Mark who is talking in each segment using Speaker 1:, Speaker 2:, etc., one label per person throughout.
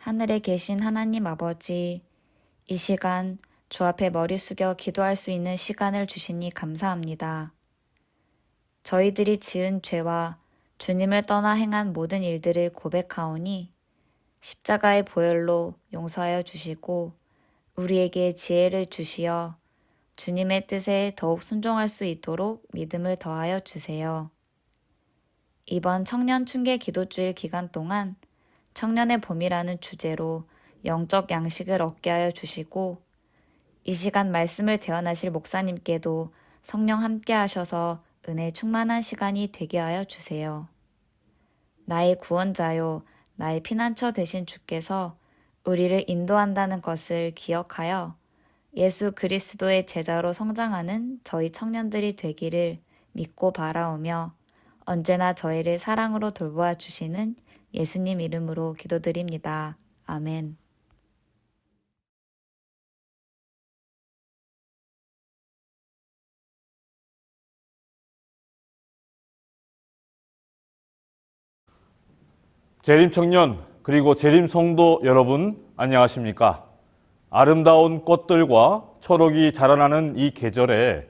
Speaker 1: 하늘에 계신 하나님 아버지, 이 시간 주 앞에 머리 숙여 기도할 수 있는 시간을 주시니 감사합니다. 저희들이 지은 죄와 주님을 떠나 행한 모든 일들을 고백하오니 십자가의 보혈로 용서하여 주시고 우리에게 지혜를 주시어 주님의 뜻에 더욱 순종할 수 있도록 믿음을 더하여 주세요. 이번 청년 충계 기도주일 기간 동안 청년의 봄이라는 주제로 영적 양식을 얻게 하여 주시고 이 시간 말씀을 대언하실 목사님께도 성령 함께 하셔서 은혜 충만한 시간이 되게 하여 주세요. 나의 구원자요, 나의 피난처 되신 주께서 우리를 인도한다는 것을 기억하여 예수 그리스도의 제자로 성장하는 저희 청년들이 되기를 믿고 바라오며 언제나 저희를 사랑으로 돌보아 주시는 예수님 이름으로 기도드립니다. 아멘.
Speaker 2: 재림 청년 그리고 재림 성도 여러분 안녕하십니까? 아름다운 꽃들과 초록이 자라나는 이 계절에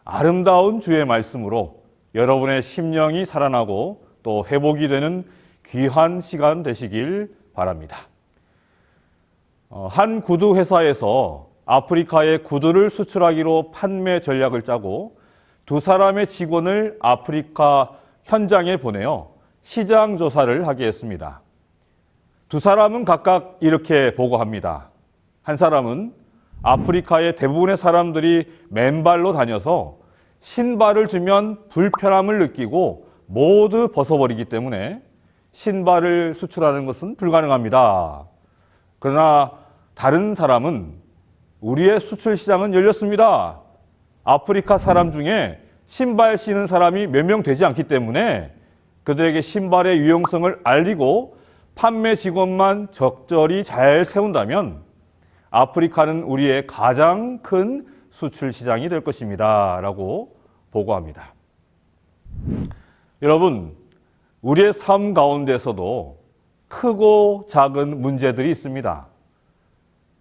Speaker 2: 아름다운 주의 말씀으로 여러분의 심령이 살아나고 또 회복이 되는 귀한 시간 되시길 바랍니다. 한 구두 회사에서 아프리카에 구두를 수출하기로 판매 전략을 짜고 두 사람의 직원을 아프리카 현장에 보내어 시장 조사를 하게 했습니다. 두 사람은 각각 이렇게 보고합니다. 한 사람은 아프리카의 대부분의 사람들이 맨발로 다녀서 신발을 주면 불편함을 느끼고 모두 벗어버리기 때문에 신발을 수출하는 것은 불가능합니다. 그러나 다른 사람은 우리의 수출 시장은 열렸습니다. 아프리카 사람 중에 신발 신는 사람이 몇 명 되지 않기 때문에 그들에게 신발의 유용성을 알리고 판매 직원만 적절히 잘 세운다면 아프리카는 우리의 가장 큰 수출 시장이 될 것입니다. 라고 보고합니다. 여러분, 우리의 삶 가운데서도 크고 작은 문제들이 있습니다.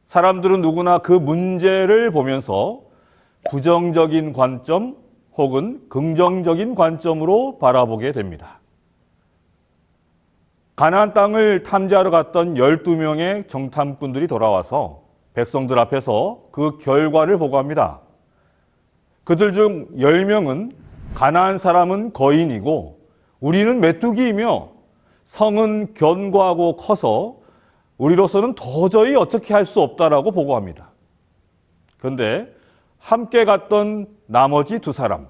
Speaker 2: 사람들은 누구나 그 문제를 보면서 부정적인 관점 혹은 긍정적인 관점으로 바라보게 됩니다. 가나안 땅을 탐지하러 갔던 12명의 정탐꾼들이 돌아와서 백성들 앞에서 그 결과를 보고합니다. 그들 중 10명은 가나안 사람은 거인이고 우리는 메뚜기이며 성은 견고하고 커서 우리로서는 도저히 어떻게 할 수 없다라고 보고합니다. 그런데 함께 갔던 나머지 두 사람,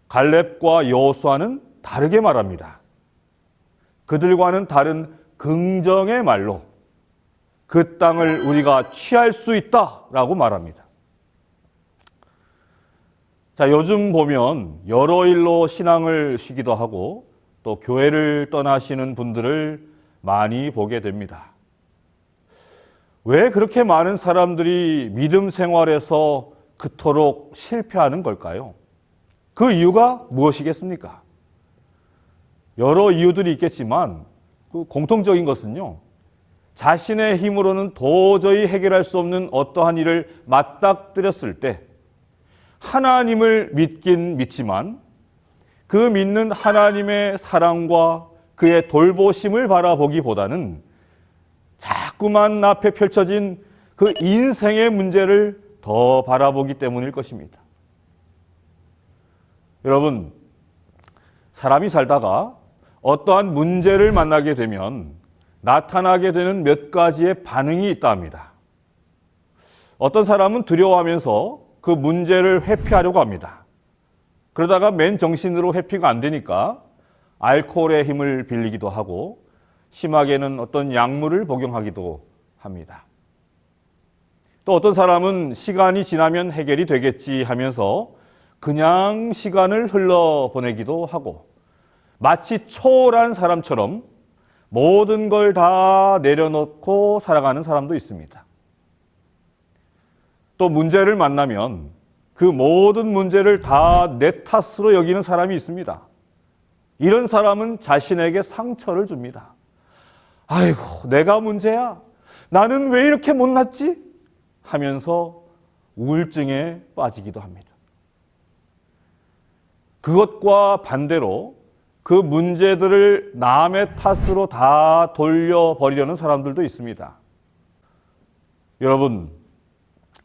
Speaker 2: 갈렙과 여호수아는 다르게 말합니다. 그들과는 다른 긍정의 말로 그 땅을 우리가 취할 수 있다라고 말합니다. 자, 요즘 보면 여러 일로 신앙을 쉬기도 하고 또 교회를 떠나시는 분들을 많이 보게 됩니다. 왜 그렇게 많은 사람들이 믿음 생활에서 그토록 실패하는 걸까요? 그 이유가 무엇이겠습니까? 여러 이유들이 있겠지만 그 공통적인 것은요, 자신의 힘으로는 도저히 해결할 수 없는 어떠한 일을 맞닥뜨렸을 때 하나님을 믿긴 믿지만 그 믿는 하나님의 사랑과 그의 돌보심을 바라보기보다는 자꾸만 앞에 펼쳐진 그 인생의 문제를 더 바라보기 때문일 것입니다. 여러분, 사람이 살다가 어떠한 문제를 만나게 되면 나타나게 되는 몇 가지의 반응이 있다 합니다. 어떤 사람은 두려워하면서 그 문제를 회피하려고 합니다. 그러다가 맨정신으로 회피가 안 되니까 알코올의 힘을 빌리기도 하고 심하게는 어떤 약물을 복용하기도 합니다. 또 어떤 사람은 시간이 지나면 해결이 되겠지 하면서 그냥 시간을 흘러보내기도 하고 마치 초월한 사람처럼 모든 걸 다 내려놓고 살아가는 사람도 있습니다. 또 문제를 만나면 그 모든 문제를 다 내 탓으로 여기는 사람이 있습니다. 이런 사람은 자신에게 상처를 줍니다. 아이고, 내가 문제야. 나는 왜 이렇게 못났지? 하면서 우울증에 빠지기도 합니다. 그것과 반대로 그 문제들을 남의 탓으로 다 돌려버리려는 사람들도 있습니다. 여러분,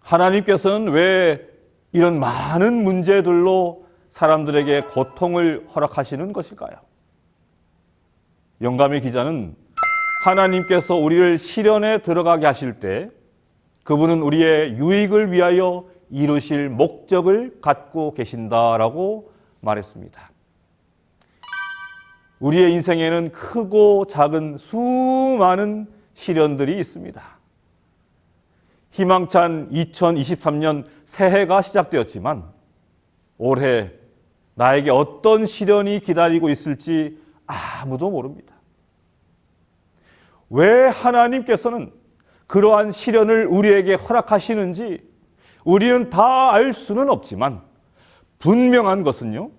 Speaker 2: 하나님께서는 왜 이런 많은 문제들로 사람들에게 고통을 허락하시는 것일까요? 영감의 기자는 하나님께서 우리를 시련에 들어가게 하실 때 그분은 우리의 유익을 위하여 이루실 목적을 갖고 계신다라고 말했습니다. 우리의 인생에는 크고 작은 수많은 시련들이 있습니다. 희망찬 2023년 새해가 시작되었지만 올해 나에게 어떤 시련이 기다리고 있을지 아무도 모릅니다. 왜 하나님께서는 그러한 시련을 우리에게 허락하시는지 우리는 다 알 수는 없지만 분명한 것은요,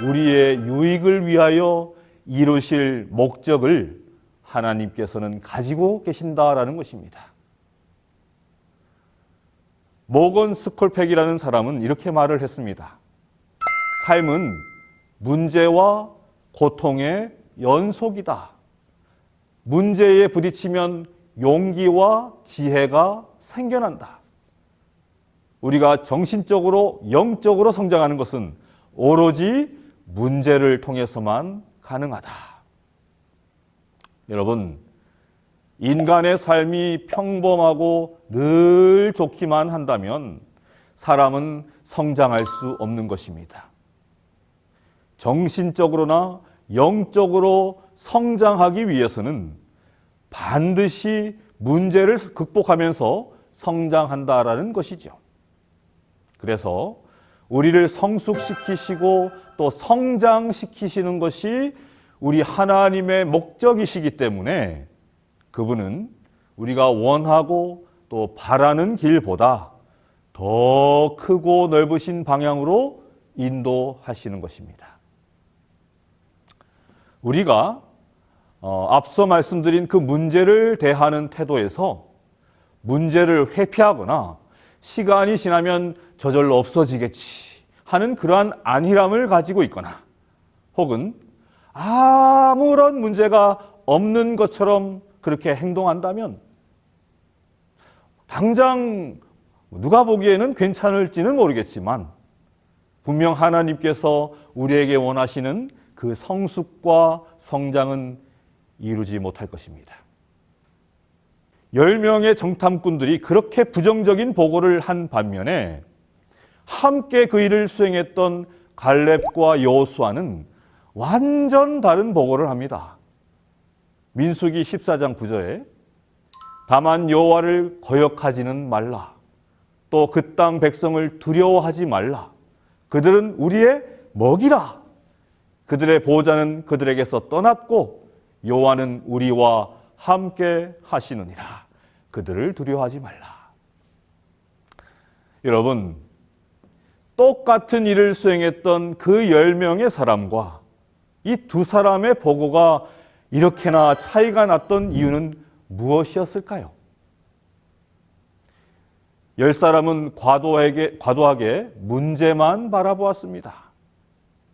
Speaker 2: 우리의 유익을 위하여 이루실 목적을 하나님께서는 가지고 계신다라는 것입니다. 모건 스콜팩이라는 사람은 이렇게 말을 했습니다. 삶은 문제와 고통의 연속이다. 문제에 부딪히면 용기와 지혜가 생겨난다. 우리가 정신적으로, 영적으로 성장하는 것은 오로지 문제를 통해서만 가능하다. 여러분, 인간의 삶이 평범하고 늘 좋기만 한다면 사람은 성장할 수 없는 것입니다. 정신적으로나 영적으로 성장하기 위해서는 반드시 문제를 극복하면서 성장한다라는 것이죠. 그래서 우리를 성숙시키시고 또 성장시키시는 것이 우리 하나님의 목적이시기 때문에 그분은 우리가 원하고 또 바라는 길보다 더 크고 넓으신 방향으로 인도하시는 것입니다. 우리가 앞서 말씀드린 그 문제를 대하는 태도에서 문제를 회피하거나 시간이 지나면 저절로 없어지겠지 하는 그러한 안일함을 가지고 있거나 혹은 아무런 문제가 없는 것처럼 그렇게 행동한다면 당장 누가 보기에는 괜찮을지는 모르겠지만 분명 하나님께서 우리에게 원하시는 그 성숙과 성장은 이루지 못할 것입니다. 10명의 정탐꾼들이 그렇게 부정적인 보고를 한 반면에 함께 그 일을 수행했던 갈렙과 여호수아는 완전 다른 보고를 합니다. 민수기 14장 9절에 다만 여호와를 거역하지는 말라. 또 그 땅 백성을 두려워하지 말라. 그들은 우리의 먹이라. 그들의 보호자는 그들에게서 떠났고 여호와는 우리와 함께 하시느니라. 그들을 두려워하지 말라. 여러분, 똑같은 일을 수행했던 그 10명의 사람과 이 두 사람의 보고가 이렇게나 차이가 났던 이유는 무엇이었을까요? 10사람은 과도하게 문제만 바라보았습니다.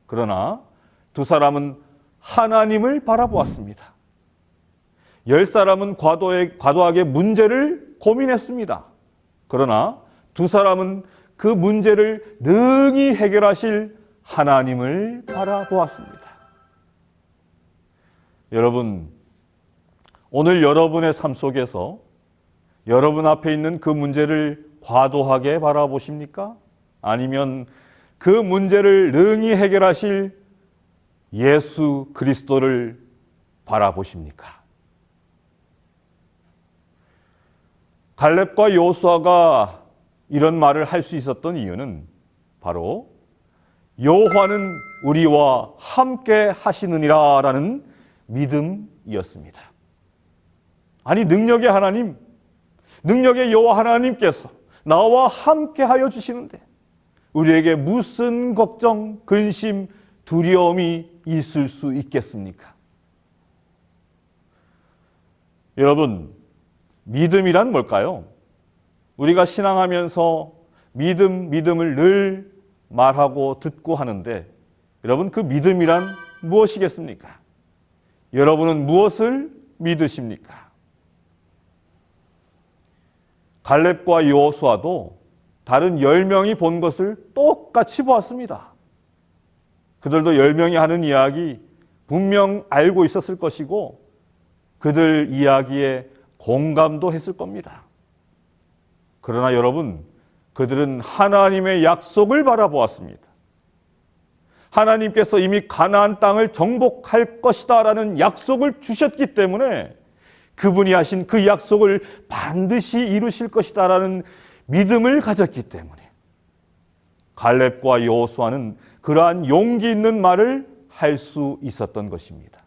Speaker 2: 그러나 두 사람은 하나님을 바라보았습니다. 10사람은 과도하게 문제를 고민했습니다. 그러나 두 사람은 그 문제를 능히 해결하실 하나님을 바라보았습니다. 여러분, 오늘 여러분의 삶 속에서 여러분 앞에 있는 그 문제를 과도하게 바라보십니까? 아니면 그 문제를 능히 해결하실 예수 그리스도를 바라보십니까? 갈렙과 여호수아가 이런 말을 할 수 있었던 이유는 바로 여호와는 우리와 함께 하시느니라라는 믿음이었습니다. 아니, 능력의 하나님, 능력의 여호와 하나님께서 나와 함께 하여 주시는데 우리에게 무슨 걱정, 근심, 두려움이 있을 수 있겠습니까? 여러분, 믿음이란 뭘까요? 우리가 신앙하면서 믿음을 늘 말하고 듣고 하는데 여러분, 그 믿음이란 무엇이겠습니까? 여러분은 무엇을 믿으십니까? 갈렙과 여호수아도 다른 10명이 본 것을 똑같이 보았습니다. 그들도 10명이 하는 이야기 분명 알고 있었을 것이고 그들 이야기에 공감도 했을 겁니다. 그러나 여러분, 그들은 하나님의 약속을 바라보았습니다. 하나님께서 이미 가나안 땅을 정복할 것이다 라는 약속을 주셨기 때문에 그분이 하신 그 약속을 반드시 이루실 것이다 라는 믿음을 가졌기 때문에 갈렙과 여호수아는 그러한 용기 있는 말을 할 수 있었던 것입니다.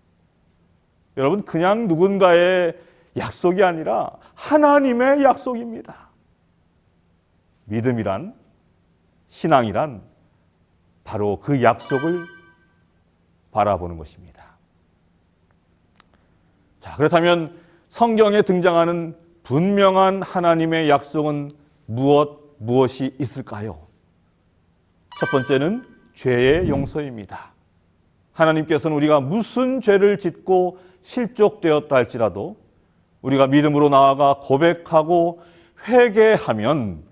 Speaker 2: 여러분, 그냥 누군가의 약속이 아니라 하나님의 약속입니다. 믿음이란, 신앙이란 바로 그 약속을 바라보는 것입니다. 자, 그렇다면 성경에 등장하는 분명한 하나님의 약속은 무엇이 있을까요? 첫 번째는 죄의 용서입니다. 하나님께서는 우리가 무슨 죄를 짓고 실족되었다 할지라도 우리가 믿음으로 나아가 고백하고 회개하면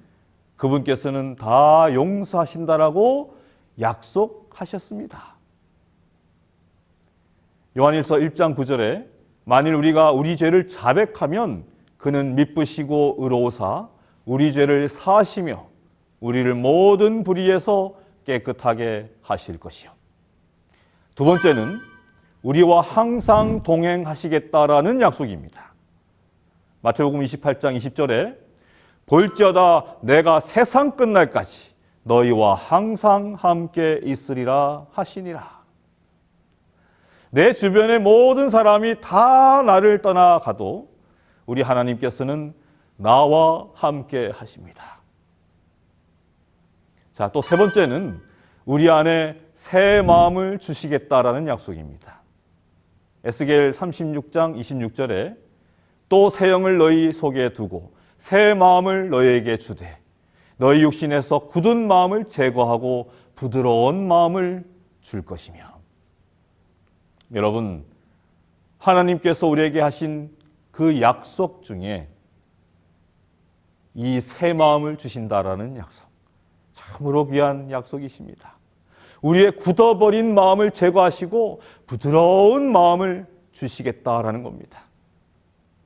Speaker 2: 그분께서는 다 용서하신다라고 약속하셨습니다. 요한일서 1장 9절에 만일 우리가 우리 죄를 자백하면 그는 미쁘시고 의로우사 우리 죄를 사하시며 우리를 모든 불의에서 깨끗하게 하실 것이요. 두 번째는 우리와 항상 동행하시겠다라는 약속입니다. 마태복음 28장 20절에 볼지어다 내가 세상 끝날까지 너희와 항상 함께 있으리라 하시니라. 내 주변의 모든 사람이 다 나를 떠나가도 우리 하나님께서는 나와 함께 하십니다. 자, 또 세 번째는 우리 안에 새 마음을 주시겠다라는 약속입니다. 에스겔 36장 26절에 또 새 영을 너희 속에 두고 새 마음을 너희에게 주되 너희 육신에서 굳은 마음을 제거하고 부드러운 마음을 줄 것이며. 여러분, 하나님께서 우리에게 하신 그 약속 중에 이 새 마음을 주신다라는 약속, 참으로 귀한 약속이십니다. 우리의 굳어버린 마음을 제거하시고 부드러운 마음을 주시겠다라는 겁니다.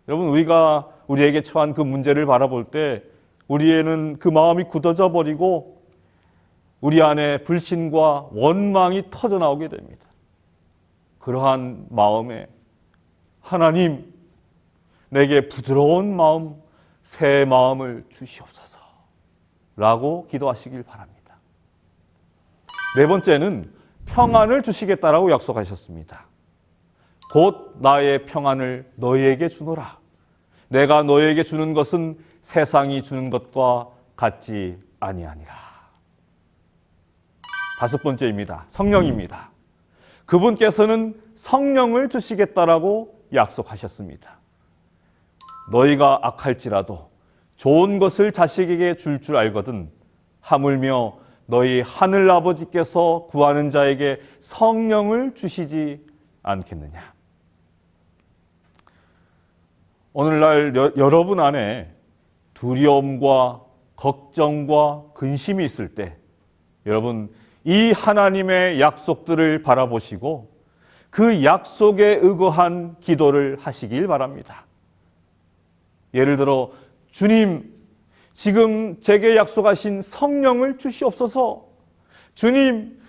Speaker 2: 여러분, 우리가 우리에게 처한 그 문제를 바라볼 때 우리에는 그 마음이 굳어져 버리고 우리 안에 불신과 원망이 터져 나오게 됩니다. 그러한 마음에 하나님, 내게 부드러운 마음, 새 마음을 주시옵소서 라고 기도하시길 바랍니다. 네 번째는 평안을 주시겠다라고 약속하셨습니다. 곧 나의 평안을 너희에게 주노라. 내가 너희에게 주는 것은 세상이 주는 것과 같지 아니하니라. 다섯 번째입니다. 성령입니다. 그분께서는 성령을 주시겠다라고 약속하셨습니다. 너희가 악할지라도 좋은 것을 자식에게 줄 알거든 하물며 너희 하늘 아버지께서 구하는 자에게 성령을 주시지 않겠느냐. 오늘날 여러분 안에 두려움과 걱정과 근심이 있을 때 여러분, 이 하나님의 약속들을 바라보시고 그 약속에 의거한 기도를 하시길 바랍니다. 예를 들어, 주님, 지금 제게 약속하신 성령을 주시옵소서. 주님,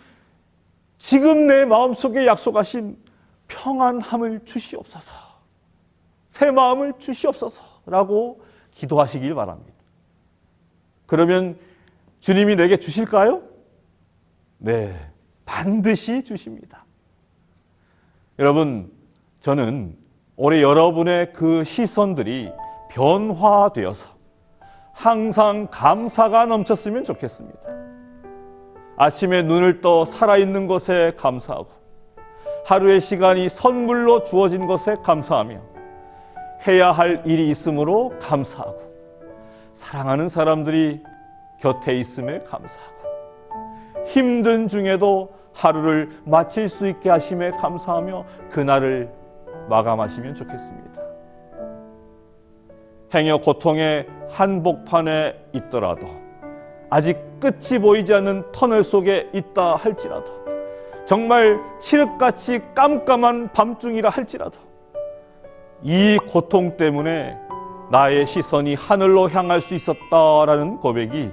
Speaker 2: 지금 내 마음속에 약속하신 평안함을 주시옵소서. 새 마음을 주시옵소서 라고 기도하시길 바랍니다. 그러면 주님이 내게 주실까요? 네, 반드시 주십니다. 여러분, 저는 올해 여러분의 그 시선들이 변화되어서 항상 감사가 넘쳤으면 좋겠습니다. 아침에 눈을 떠 살아있는 것에 감사하고 하루의 시간이 선물로 주어진 것에 감사하며 해야 할 일이 있으므로 감사하고, 사랑하는 사람들이 곁에 있음에 감사하고, 힘든 중에도 하루를 마칠 수 있게 하심에 감사하며 그날을 마감하시면 좋겠습니다. 행여 고통의 한복판에 있더라도, 아직 끝이 보이지 않는 터널 속에 있다 할지라도, 정말 칠흑같이 깜깜한 밤중이라 할지라도, 이 고통 때문에 나의 시선이 하늘로 향할 수 있었다라는 고백이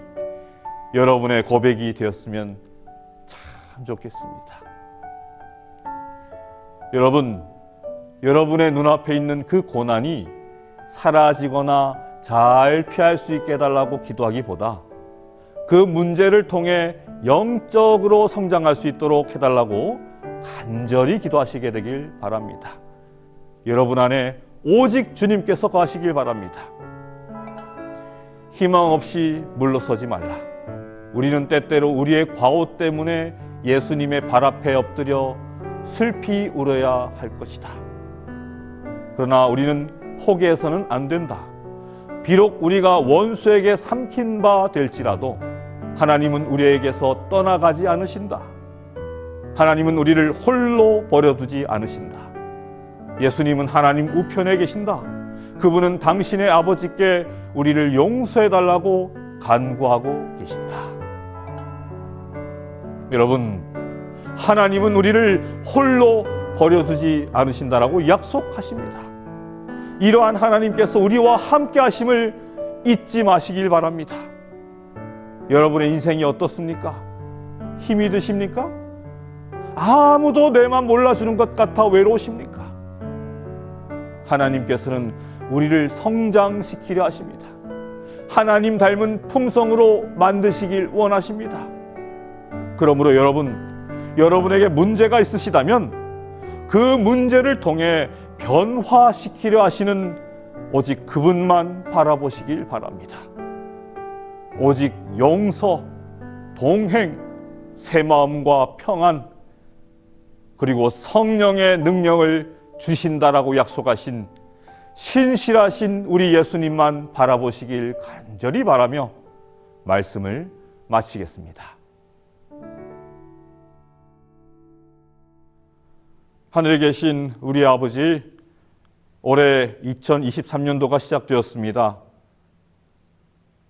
Speaker 2: 여러분의 고백이 되었으면 참 좋겠습니다. 여러분의 눈앞에 있는 그 고난이 사라지거나 잘 피할 수 있게 해달라고 기도하기보다 그 문제를 통해 영적으로 성장할 수 있도록 해달라고 간절히 기도하시게 되길 바랍니다. 여러분 안에 오직 주님께서 거하시길 바랍니다. 희망 없이 물러서지 말라. 우리는 때때로 우리의 과오 때문에 예수님의 발 앞에 엎드려 슬피 울어야 할 것이다. 그러나 우리는 포기해서는 안 된다. 비록 우리가 원수에게 삼킨 바 될지라도 하나님은 우리에게서 떠나가지 않으신다. 하나님은 우리를 홀로 버려두지 않으신다. 예수님은 하나님 우편에 계신다. 그분은 당신의 아버지께 우리를 용서해달라고 간구하고 계신다. 여러분, 하나님은 우리를 홀로 버려두지 않으신다라고 약속하십니다. 이러한 하나님께서 우리와 함께 하심을 잊지 마시길 바랍니다. 여러분의 인생이 어떻습니까? 힘이 드십니까? 아무도 내만 몰라주는 것 같아 외로우십니까? 하나님께서는 우리를 성장시키려 하십니다. 하나님 닮은 품성으로 만드시길 원하십니다. 그러므로 여러분에게 문제가 있으시다면 그 문제를 통해 변화시키려 하시는 오직 그분만 바라보시길 바랍니다. 오직 용서, 동행, 새 마음과 평안, 그리고 성령의 능력을 주신다라고 약속하신 신실하신 우리 예수님만 바라보시길 간절히 바라며 말씀을 마치겠습니다. 하늘에 계신 우리 아버지, 올해 2023년도가 시작되었습니다.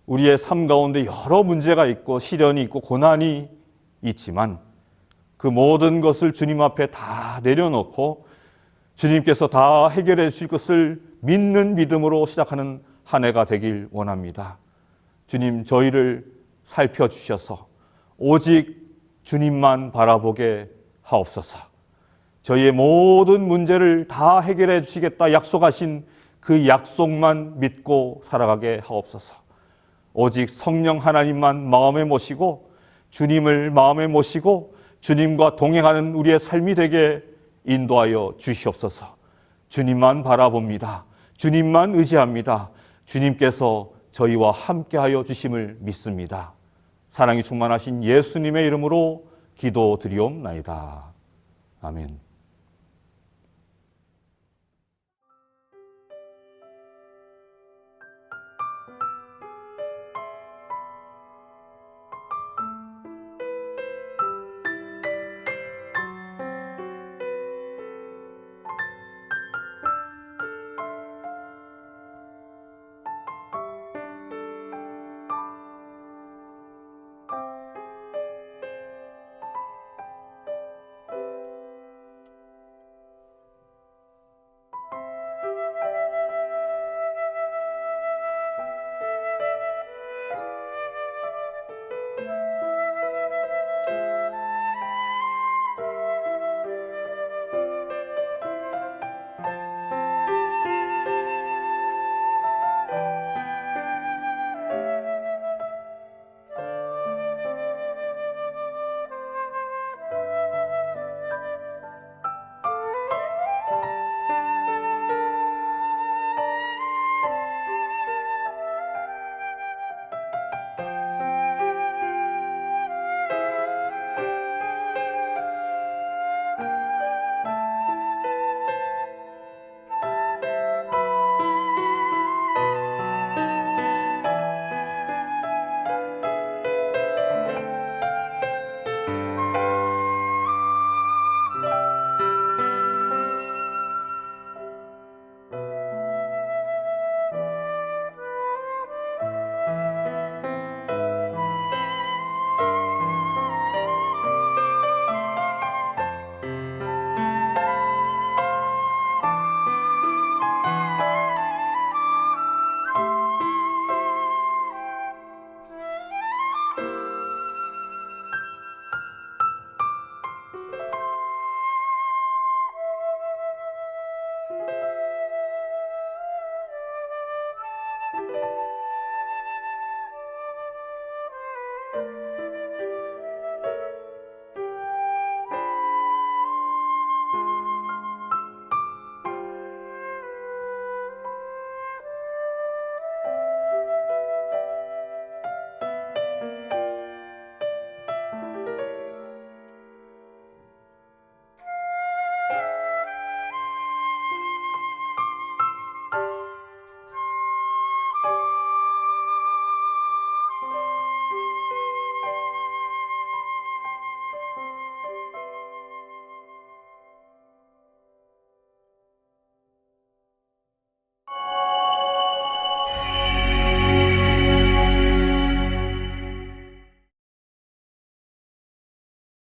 Speaker 2: 우리의 삶 가운데 여러 문제가 있고 시련이 있고 고난이 있지만 그 모든 것을 주님 앞에 다 내려놓고 주님께서 다 해결해 주실 것을 믿는 믿음으로 시작하는 한 해가 되길 원합니다. 주님, 저희를 살펴주셔서 오직 주님만 바라보게 하옵소서. 저희의 모든 문제를 다 해결해 주시겠다 약속하신 그 약속만 믿고 살아가게 하옵소서. 오직 성령 하나님만 마음에 모시고 주님을 마음에 모시고 주님과 동행하는 우리의 삶이 되게 인도하여 주시옵소서. 주님만 바라봅니다. 주님만 의지합니다. 주님께서 저희와 함께하여 주심을 믿습니다. 사랑이 충만하신 예수님의 이름으로 기도드리옵나이다. 아멘.